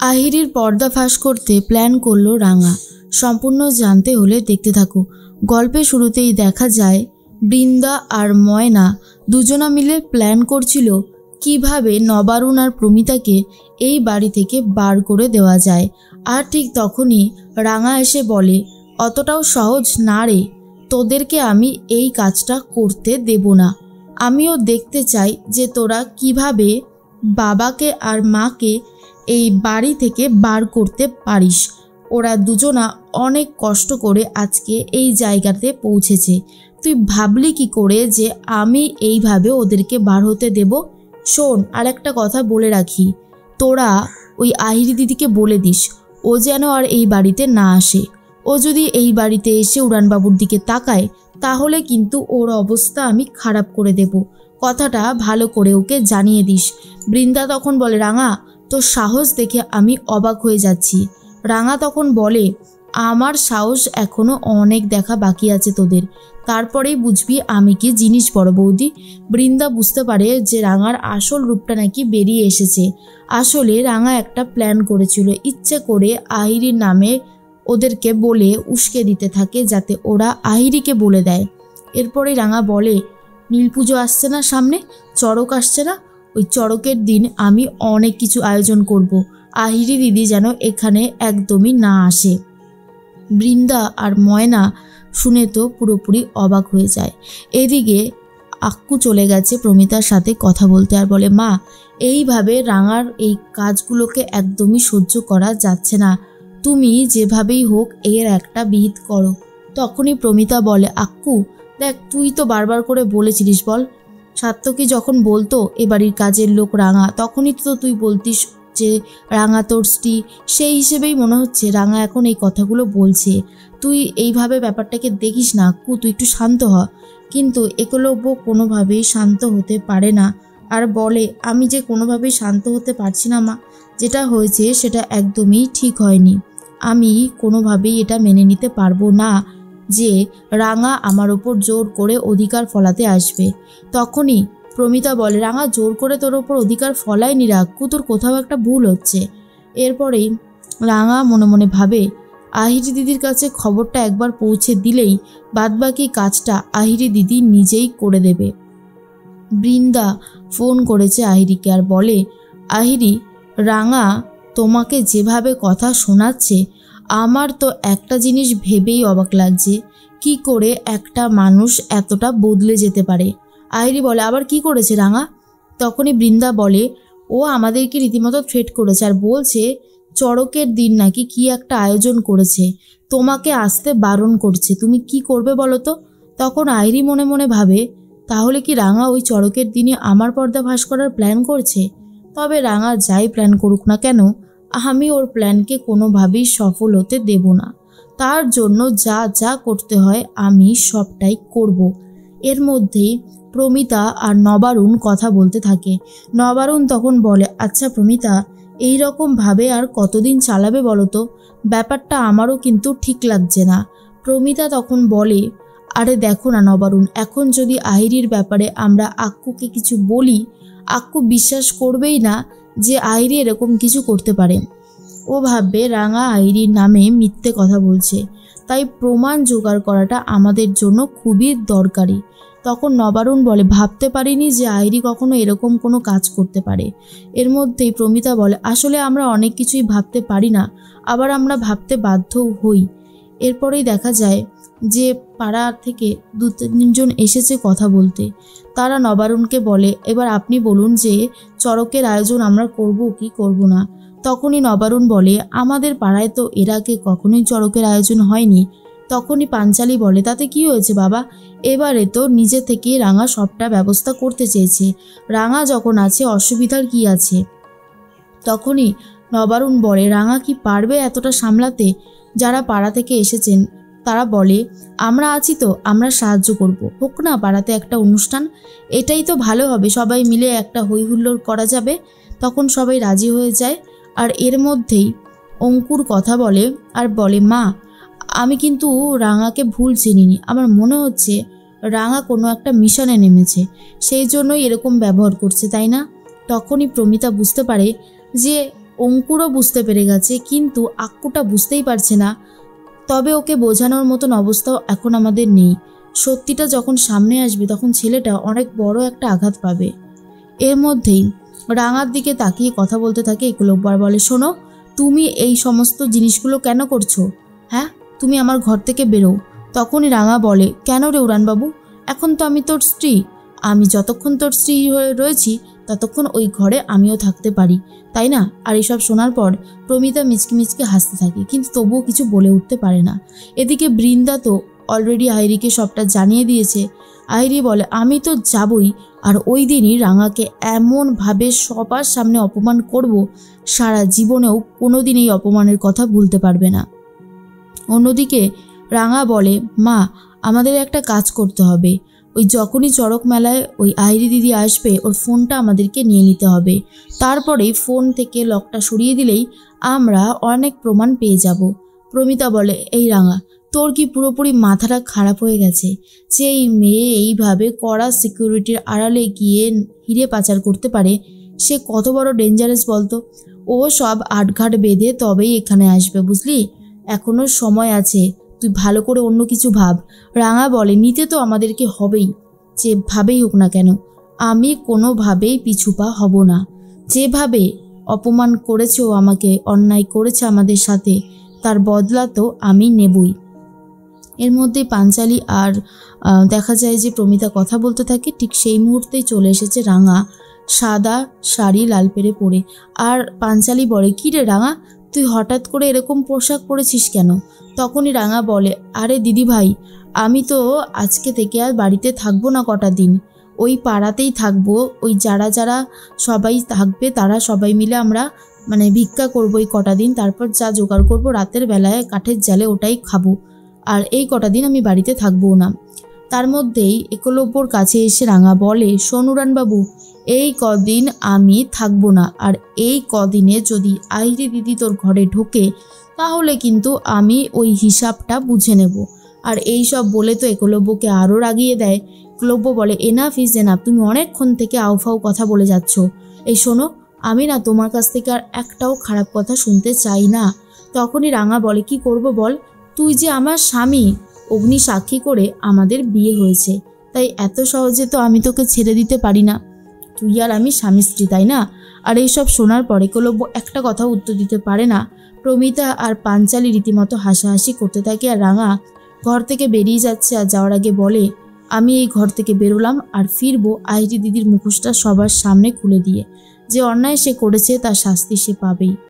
আহিরির পর্দা ফাঁস করতে প্ল্যান করলো রাঙা। সম্পূর্ণ জানতে হলে দেখতে থাকো। গল্পের শুরুতেই দেখা যায় বৃন্দা আর ময়না দুজনা মিলে প্ল্যান করছিল কিভাবে নবারুণ আর প্রমিতাকে এই বাড়ি থেকে বার করে দেওয়া যায়। আর ঠিক তখনই রাঙা এসে বলে, অতটাও সহজ না রে, তোদেরকে আমি এই কাজটা করতে দেব না। আমিও দেখতে চাই যে তোরা কিভাবে বাবাকে আর মাকে এই বাড়ি থেকে বার করতে পারিস। ওরা দুজনা অনেক কষ্ট করে আজকে এই জায়গাতে পৌঁছেছে। তুই ভাবলি কি করে যে আমি এইভাবে ওদেরকে বার হতে দেব? শোন, আর একটা কথা বলে রাখি, তোরা ওই আহিরি দিদিকে বলে দিস ও যেন আর এই বাড়িতে না আসে। ও যদি এই বাড়িতে এসে উড়ানবাবুর দিকে তাকায় তাহলে কিন্তু ওর অবস্থা আমি খারাপ করে দেব। কথাটা ভালো করে ওকে জানিয়ে দিস। বৃন্দা তখন বলে, রাঙা, তোর সাহস দেখে আমি অবাক হয়ে যাচ্ছি। রাঙা তখন বলে, আমার সাহস এখনো অনেক দেখা বাকি আছে তোদের, তারপরেই বুঝবি আমি কি জিনিস বড় বৌদি। বৃন্দা বুঝতে পারে যে রাঙার আসল রূপটা নাকি বেরিয়ে এসেছে। আসলে রাঙা একটা প্ল্যান করেছিল, ইচ্ছে করে আহিরির নামে ওদেরকে বলে উস্কে দিতে থাকে যাতে ওরা আহিরিকে বলে দেয়। এরপরে রাঙা বলে, নীল পুজো আসছে না সামনে, চড়ক আসছে না, ওই চড়কের দিন আমি অনেক কিছু আয়োজন করব। আহিরি দিদি যেন এখানে একদমই না আসে। বৃন্দা আর ময়না শুনে তো পুরোপুরি অবাক হয়ে যায়। এদিকে আক্কু চলে গেছে প্রমিতার সাথে কথা বলতে আর বলে, মা, এইভাবে রাঙার এই কাজগুলোকে একদমই সহ্য করা যাচ্ছে না, তুমি যেভাবেই হোক এর একটা বিহিত করো। তখনই প্রমিতা বলে, আক্কু দেখ, তুই তো বারবার করে বলেছিলিস, বল, সাত্তকী যখন বলতো এ বাড়ির কাজের লোক রাঙা, তখনই তো তুই বলতিস যে রাঙা তোর স্ত্রী। সেই হিসেবেই মনে হচ্ছে রাঙা এখন এই কথাগুলো বলছে। তুই এইভাবে ব্যাপারটাকে দেখিস না আক্কু, তুই একটু শান্ত হ। কিন্তু একলব্য কোনোভাবেই শান্ত হতে পারে না আর বলে, আমি যে কোনোভাবেই শান্ত হতে পারছি না মা, যেটা হয়েছে সেটা একদমই ঠিক হয়নি। আমি কোনোভাবেই এটা মেনে নিতে পারবো না যে রাঙা আমার ওপর জোর করে অধিকার ফলাতে আসবে। তখনই প্রমিতা বলে, রাঙা জোর করে তোর ওপর অধিকার ফলায়নি রে আক্কু, তোর কোথাও একটা ভুল হচ্ছে। এরপরেই রাঙা মনে মনে ভাবে, আহিরি দিদির কাছে খবরটা একবার পৌঁছে দিলেই বাদবাকি কাজটা আহিরি দিদি নিজেই করে দেবে। বৃন্দা ফোন করেছে আহিরিকে আর বলে, আহিরি, রাঙা তোমাকে যেভাবে কথা শোনাচ্ছে আমার তো একটা জিনিস ভেবেই অবাক লাগছে, কি করে একটা মানুষ এতটা বদলে যেতে পারে। আহিরি বলে, আবার কি করেছে রাঙা? তখনই বৃন্দা বলে, ও আমাদেরকে রীতিমতো থ্রেট করেছে আর বলছে চড়কের দিন নাকি কি একটা আয়োজন করেছে, তোমাকে আসতে বারণ করছে, তুমি কি করবে বলো তো? তখন আহিরি মনে মনে ভাবে, তাহলে কি রাঙা ওই চড়কের দিনে আমার পর্দা ফাঁস করার প্ল্যান করছে? তবে রাঙা যাই প্ল্যান করুক না কেন, আমি ওর প্ল্যানকে কোনোভাবেই সফল হতে দেব না। তার জন্য যা যা করতে হয় আমি সবটাই করব। এর মধ্যেই প্রমিতা আর নবারুণ কথা বলতে থাকে। নবারুণ তখন বলে, আচ্ছা প্রমিতা, এই রকম ভাবে আর কতদিন চালাবে বলো তো? ব্যাপারটা আমারও কিন্তু ঠিক লাগছে না। প্রমিতা তখন বলে, আরে দেখো না নবারুণ, এখন যদি আহিরির ব্যাপারে আমরা আক্কুকে কিছু বলি, আক্কু বিশ্বাস করবেই না যে আহিরি এরকম কিছু করতে পারে। ও ভাববে রাঙা আহিরির নামে মিথ্যে কথা বলছে, তাই প্রমাণ জোগাড় করাটা আমাদের জন্য খুবই দরকারি। তখন নবারুণ বলে, ভাবতে পারিনি যে আহিরি কখনো এরকম কোনো কাজ করতে পারে। এর মধ্যেই প্রমিতা বলে, আসলে আমরা অনেক কিছুই ভাবতে পারি না, আবার আমরা ভাবতে বাধ্যও হই। এরপরেই দেখা যায় যে পাড়া থেকে 2-3জন এসেছে কথা বলতে। তারা নবারুণকে বলে, এবার আপনি বলুন যে চড়কের আয়োজন আমরা করব কি করব না। তখনই নবারুণ বলে, আমাদের পাড়ায় তো এর আগে কখনোই চড়কের আয়োজন হয়নি। তখনই পাঞ্চালি বলে, তাতে কি হয়েছে বাবা, এবারে তো নিজে থেকে রাঙা সবটা ব্যবস্থা করতে চেয়েছে, রাঙা যখন আছে অসুবিধার কি আছে? তখনই নবারুণ বলে, রাঙা কি পারবে এতটা সামলাতে? যারা পাড়া থেকে এসেছেন তারা বলে, আমরা আছি তো, আমরা সাহায্য করব, হোক না পাড়াতে একটা অনুষ্ঠান, এটাই তো ভালো হবে, সবাই মিলে একটা হই হুল্লোড় করা যাবে। তখন সবাই রাজি হয়ে যায়। আর এর মধ্যেই অঙ্কুর কথা বলে আর বলে, মা, আমি কিন্তু রাঙাকে ভুল চিনিনি, আমার মনে হচ্ছে রাঙা কোনো একটা মিশনে নেমেছে, সেই জন্যই এরকম ব্যবহার করছে, তাই না? তখনই প্রমিতা বুঝতে পারে যে অঙ্কুরও বুঝতে পেরে গেছে, কিন্তু আক্কুটা বুঝতেই পারছে না। তবে ওকে বোঝানোর মতন অবস্থাও এখন আমাদের নেই। সত্যিটা যখন সামনে আসবে তখন ছেলেটা অনেক বড় একটা আঘাত পাবে। এর মধ্যেই রাঙার দিকে তাকিয়ে কথা বলতে থাকে একলব্য, আর বলে, শোনো, তুমি এই সমস্ত জিনিসগুলো কেন করছো? হ্যাঁ, তুমি আমার ঘর থেকে বেরো। তখনই রাঙা বলে, কেন রে উড়ানবাবু, এখন তো আমি তোর স্ত্রী। আমি যতক্ষণ তোর স্ত্রী হয়ে রয়েছি ততক্ষণ ওই ঘরে আমিও থাকতে পারি, তাই না? আর এসব শোনার পর প্রমিতা মিচকি মিচকি হাসতে থাকে, কিন্তু তবুও কিছু বলে উঠতে পারে না। এদিকে বৃন্দা তো অলরেডি আইরিকে সবটা জানিয়ে দিয়েছে। আইরি বলে, আমি তো যাবই, আর ওই দিনই রাঙাকে এমনভাবে সবার সামনে অপমান করব, সারা জীবনেও কোনোদিন এই অপমানের কথা ভুলতে পারবে না। অন্যদিকে রাঙা বলে, মা, আমাদের একটা কাজ করতে হবে। ওই যখনই চড়ক মেলায় ওই আইরি দিদি আসবে, ওর ফোনটা আমাদেরকে নিয়ে নিতে হবে। তারপরে ফোন থেকে লকটা সরিয়ে দিলেই আমরা অনেক প্রমাণ পেয়ে যাব। প্রমিতা বলে, এই রাঙা, তোর কি পুরোপুরি মাথাটা খারাপ হয়ে গেছে? যে এই মেয়ে এইভাবে কড়া সিকিউরিটির আড়ালে গিয়ে হিরে পাচার করতে পারে, সে কত বড় ডেঞ্জারাস বলতো। ও সব আটঘাট বেঁধে তবেই এখানে আসবে, বুঝলি? এখনো সময় আছে, তুই ভালো করে অন্য কিছু ভাব। রাঙা বলে, নিতে তো আমাদেরকে হবেই, যেভাবেই হোক না কেন। আমি কোনোভাবেই পিছুপা হব না। যেভাবে অপমান করেছে ও আমাকে, অন্যায় করেছে আমাদের সাথে, তার বদলা তো আমি নেবই। এর মধ্যে পাঞ্চালি আর দেখা যায় যে প্রমিতা কথা বলতে থাকে। ঠিক সেই মুহূর্তেই চলে এসেছে রাঙা, সাদা শাড়ি লাল পেরে পরে। আর পাঞ্চালি বলে, কী রে রাঙা, তুই হঠাৎ করে এরকম পোশাক পরেছিস কেন? তখনই রাঙা বলে, আরে দিদি ভাই, আমি তো আজকে থেকে আর বাড়িতে থাকবো না কটা দিন, ওই পাড়াতেই থাকবো। ওই যারা যারা সবাই থাকবে তারা সবাই মিলে আমরা ভিক্ষা করবো এই কটা দিন। তারপর যা জোগাড় করবো রাতের বেলায় কাঠের জালে ওটাই খাবো। আর এই কটা দিন আমি বাড়িতে থাকবো না। তার মধ্যেই একলব্যর কাছে এসে রাঙা বলে, শোন উড়ানবাবু, এই কদিন আমি থাকবো না, আর এই কদিনে যদি আইরি দিদি তোর ঘরে ঢোকে তাহলে কিন্তু আমি ওই হিসাবটা বুঝে নেব। আর এই সব বলে তো একলব্যকে আরও রাগিয়ে দেয়। একলব্য বলে, এনাফ ইজ এনাফ, তুমি অনেকক্ষণ থেকে আউফাউ কথা বলে যাচ্ছ। এই শোনো, আমি না তোমার কাছ থেকে আর একটাও খারাপ কথা শুনতে চাই না। তখনই রাঙা বলে, কি করব বল, তুই যে আমার স্বামী, অগ্নি সাক্ষী করে আমাদের বিয়ে হয়েছে, তাই এত সহজে তো আমি তোকে ছেড়ে দিতে পারি না। তুই আর আমি স্বামী স্ত্রী, তাই না? আর এইসব শোনার পরে একলব্য একটা কথা উত্তর দিতে পারে না। প্রমিতা আর পাঞ্চালি রীতিমতো হাসাহাসি করতে থাকে, আর রাঙা ঘর থেকে বেরিয়ে যাচ্ছে। আর যাওয়ার আগে বলে, আমি এই ঘর থেকে বেরোলাম আর ফিরবো আইরি দিদির মুখোশটা সবার সামনে খুলে দিয়ে। যে অন্যায় সে করেছে তার শাস্তি সে পাবেই।